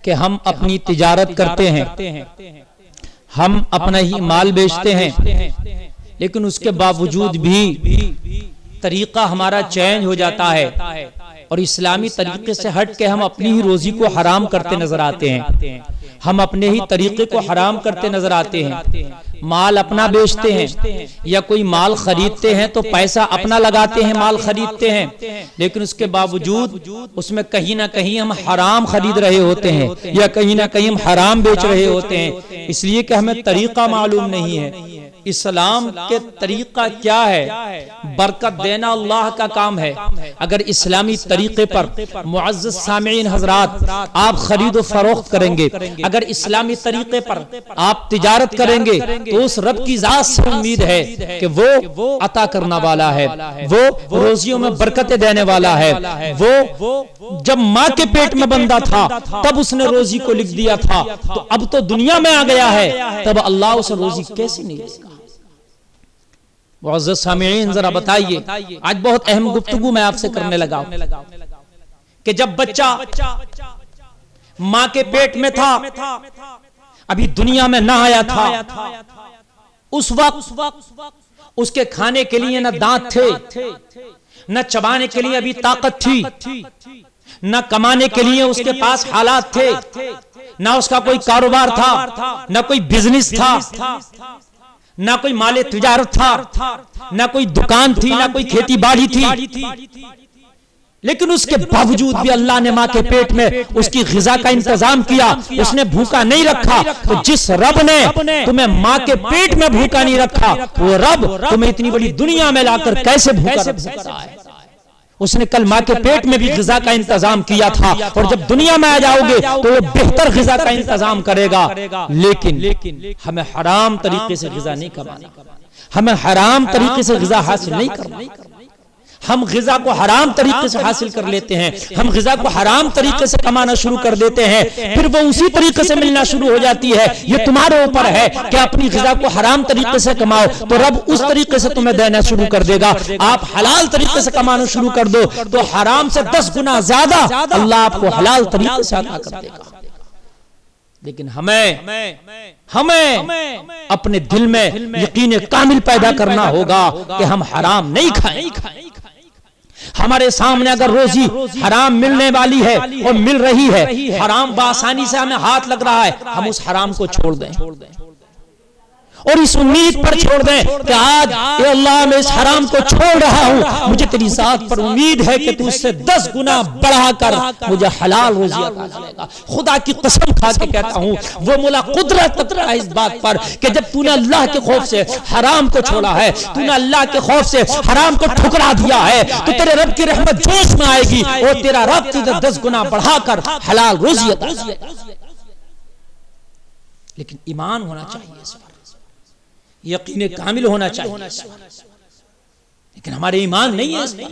کہ ہم اپنی تجارت کرتے ہیں، ہم اپنا ہی مال بیچتے ہیں، لیکن اس کے باوجود بھی طریقہ ہمارا چینج ہو جاتا ہے اور اسلامی طریقے سے ہٹ کے ہم اپنی ہی روزی کو حرام کرتے نظر آتے ہیں، ہم اپنے ہی طریقے کو حرام کرتے نظر آتے ہیں، مال اپنا بیچتے ہیں یا کوئی مال خریدتے ہیں تو پیسہ اپنا لگاتے ہیں، مال خریدتے ہیں، لیکن اس کے باوجود اس میں کہیں نہ کہیں ہم حرام خرید رہے ہوتے ہیں یا کہیں نہ کہیں ہم حرام بیچ رہے ہوتے ہیں، اس لیے کہ ہمیں طریقہ معلوم نہیں ہے۔ اسلام کے طریقہ کیا ہے؟ برکت دینا اللہ کا کام ہے۔ اگر اسلامی طریقے پر معزز سامعین حضرات آپ خرید و فروخت کریں گے، اگر اسلامی طریقے پر آپ تجارت کریں گے تو اس رب کی ذات سے امید ہے کہ وہ عطا کرنا والا ہے، وہ روزیوں میں برکتیں دینے والا ہے۔ وہ جب ماں کے پیٹ میں بندہ تھا تب اس نے روزی کو لکھ دیا تھا، تو اب تو دنیا میں آ گیا ہے، تب اللہ اسے روزی کیسے نہیں دے گا؟ معزز سامعین ذرا بتائیے، آج بہت اہم گفتگو میں آپ سے کرنے لگا کہ جب بچہ ماں کے پیٹ میں تھا، ابھی دنیا میں نہ آیا تھا، اس وقت اس کے کھانے کے لیے نہ دانت تھے، نہ چبانے کے لیے ابھی طاقت تھی، نہ کمانے کے لیے اس کے پاس حالات تھے، نہ اس کا کوئی کاروبار تھا، نہ کوئی بزنس تھا، نہ کوئی مال تجارت تھا، نہ کوئی دکان تھی، نہ کوئی کھیتی باڑی تھی، لیکن اس کے باوجود بھی اللہ نے ماں کے پیٹ میں اس کی غذا کا انتظام کیا، اس نے بھوکا نہیں رکھا۔ تو جس رب نے تمہیں ماں کے پیٹ میں بھوکا نہیں رکھا، وہ رب تمہیں اتنی بڑی دنیا میں لا کر کیسے بھوکا رکھ سکتا ہے؟ اس نے کل ماں کے پیٹ میں بھی غذا کا انتظام کیا تھا، اور جب دنیا میں آ جاؤ گے تو وہ بہتر غذا کا انتظام کرے گا، لیکن ہمیں حرام طریقے سے غذا نہیں کمانا، ہمیں حرام طریقے سے غذا حاصل نہیں کرنا۔ ہم غذا کو حرام طریقے سے حاصل کر لیتے ہیں، ہم غذا کو حرام طریقے سے کمانا شروع کر دیتے ہیں، پھر وہ اسی طریقے سے ملنا شروع ہو جاتی ہے۔ یہ تمہارے اوپر ہے کہ اپنی غذا کو حرام طریقے سے کماؤ تو رب اس طریقے سے تمہیں دینا شروع کر دے گا۔ آپ حلال طریقے سے کمانا شروع کر دو تو حرام سے 10 گنا زیادہ اللہ آپ کو حلال طریقے سے عطا کر دے گا۔ لیکن ہمیں اپنے دل میں یقین کامل پیدا کرنا ہوگا کہ ہم حرام نہیں کھائیں۔ ہمارے سامنے اگر روزی حرام ملنے والی ہے اور مل رہی ہے، حرام بآسانی سے ہمیں ہاتھ لگ رہا ہے، ہم اس حرام کو چھوڑ دیں اور اس امید پر چھوڑ دیں کہ آج اے اللہ میں اس حرام کو چھوڑ رہا ہوں، مجھے تیری ذات پر امید ہے کہ تو اس سے 10 گنا بڑھا کر مجھے حلال روزی عطا کرے گا۔ خدا کی قسم کھا کے کہتا ہوں، وہ مولا قدرت تک ہے اس بات پر کہ جب تو نے اللہ کے خوف سے حرام کو چھوڑا ہے، تو نے اللہ کے خوف سے حرام کو ٹھکرا دیا ہے، تو تیرے رب کی رحمت جوش میں آئے گی اور تیرا رب تجھے 10 گنا بڑھا کر حلال روزی عطا کرے گا۔ لیکن ایمان ہونا چاہیے اس پر، یقین کامل ہونا چاہیے، لیکن ہمارے ایمان نہیں ہے اس پر۔